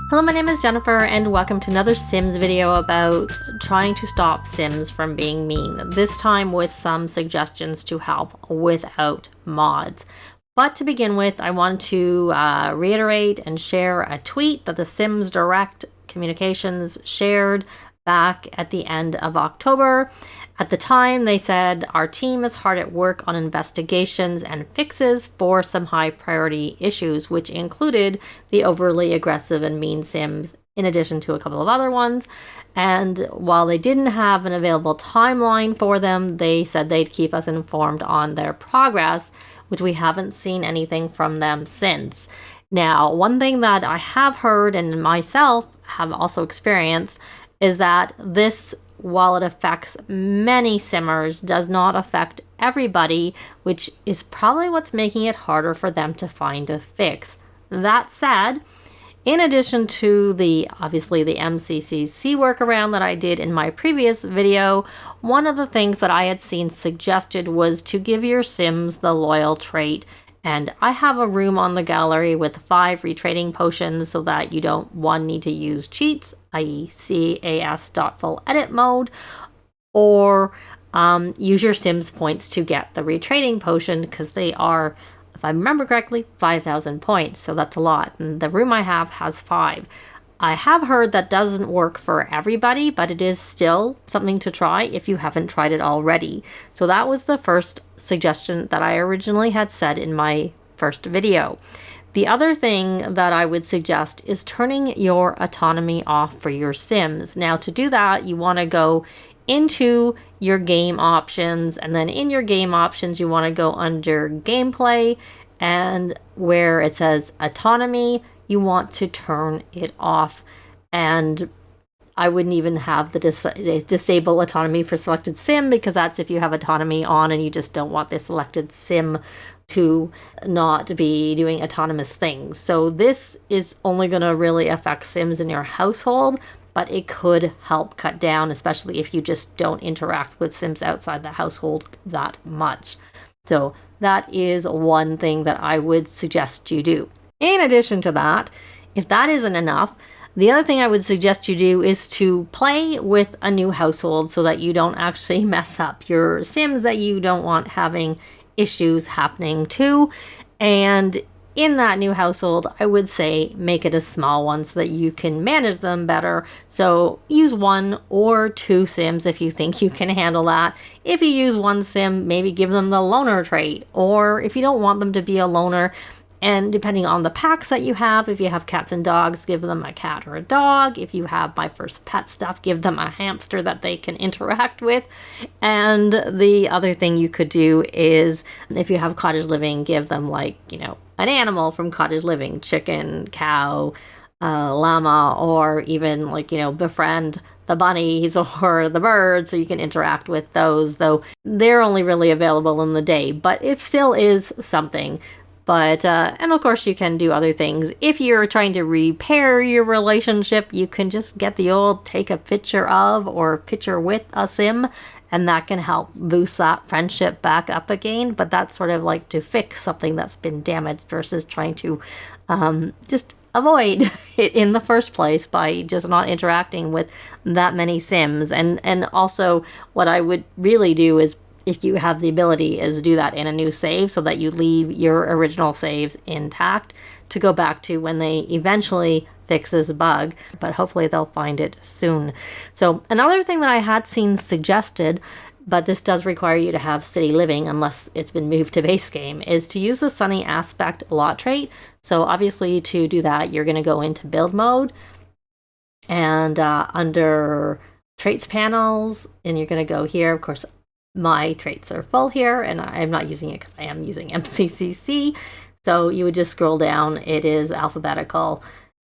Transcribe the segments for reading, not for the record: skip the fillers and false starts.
Hello, my name is Jennifer and welcome to another Sims video about trying to stop Sims from being mean, this time with some suggestions to help without mods. But to begin with, I want to reiterate and share a tweet that the Sims Direct Communications shared back at the end of October. At the time, they said, our team is hard at work on investigations and fixes for some high priority issues, which included the overly aggressive and mean Sims, in addition to a couple of other ones. And while they didn't have an available timeline for them, they said they'd keep us informed on their progress, which we haven't seen anything from them since. Now, one thing that I have heard and myself have also experienced is that this, while it affects many simmers, does not affect everybody, which is probably what's making it harder for them to find a fix. That said, in addition to obviously the MCCC workaround that I did in my previous video, one of the things that I had seen suggested was to give your Sims the loyal trait. And I have a room on the gallery with 5 retraining potions so that you don't, need to use cheats, i.e. CAS.full edit mode, or use your Sims points to get the retraining potion, because they are, if I remember correctly, 5,000 points, so that's a lot. And the room I have has 5. I have heard that doesn't work for everybody, but it is still something to try if you haven't tried it already. So that was the first suggestion that I originally had said in my first video. The other thing that I would suggest is turning your autonomy off for your Sims. Now, to do that, you want to go into your game options, and then in your game options, you want to go under gameplay, and where it says autonomy, you want to turn it off. And I wouldn't even have the disable autonomy for selected sim, because that's if you have autonomy on and you just don't want the selected sim to not be doing autonomous things. So this is only going to really affect Sims in your household, but it could help cut down, especially if you just don't interact with Sims outside the household that much. So that is one thing that I would suggest you do. In addition to that, if that isn't enough, the other thing I would suggest you do is to play with a new household so that you don't actually mess up your Sims that you don't want having issues happening to. And in that new household, I would say make it a small one so that you can manage them better. So use 1 or 2 Sims if you think you can handle that. If you use 1 Sim, maybe give them the loner trait. Or if you don't want them to be a loner, and depending on the packs that you have, if you have cats and dogs, give them a cat or a dog. If you have My First Pet stuff, give them a hamster that they can interact with. And the other thing you could do is, if you have cottage living, give them an animal from cottage living, chicken, cow, llama, or even befriend the bunnies or the birds so you can interact with those, though they're only really available in the day, but it still is something. But, and of course you can do other things. If you're trying to repair your relationship, you can just get the old take a picture of or picture with a Sim, and that can help boost that friendship back up again. But that's sort of like to fix something that's been damaged versus trying to just avoid it in the first place by just not interacting with that many Sims. And also what I would really do is, if you have the ability, is do that in a new save so that you leave your original saves intact to go back to when they eventually fix this bug, but hopefully they'll find it soon. So another thing that I had seen suggested, but this does require you to have city living unless it's been moved to base game, is to use the sunny aspect lot trait. So obviously to do that, you're going to go into build mode and under traits panels, and you're going to go here. Of course, my traits are full here, and I'm not using it because I am using MCCC. So you would just scroll down. It is alphabetical,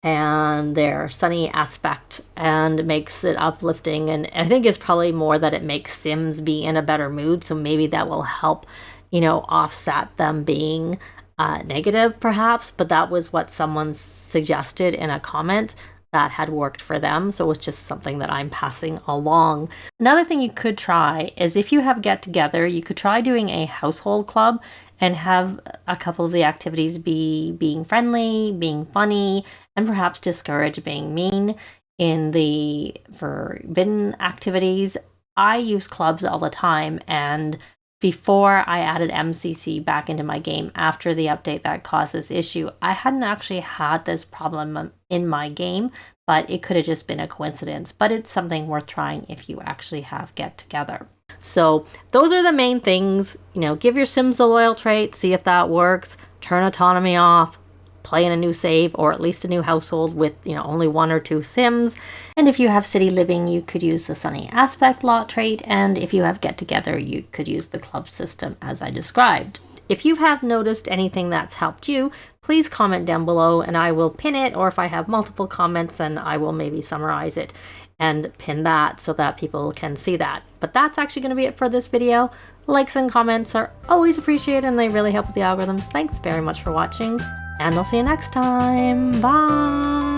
and there, sunny aspect, and makes it uplifting. And I think it's probably more that it makes Sims be in a better mood. So maybe that will help, offset them being negative, perhaps. But that was what someone suggested in a comment that had worked for them, so it's just something that I'm passing along. Another thing you could try is, if you have get together, you could try doing a household club and have a couple of the activities be being friendly, being funny, and perhaps discourage being mean. In the forbidden activities, I use clubs all the time, and before I added MCC back into my game after the update that caused this issue, I hadn't actually had this problem in my game, but it could have just been a coincidence. But it's something worth trying if you actually have get together. So those are the main things. Give your Sims the loyal trait, see if that works, turn autonomy off, play in a new save or at least a new household with only 1 or 2 Sims. And if you have city living, you could use the sunny aspect lot trait, and if you have get together, you could use the club system as I described. If you have noticed anything that's helped you, please comment down below and I will pin it, or if I have multiple comments, then I will maybe summarize it and pin that so that people can see that. But that's actually going to be it for this video. Likes and comments are always appreciated and they really help with the algorithms. Thanks very much for watching, and I'll see you next time. Bye!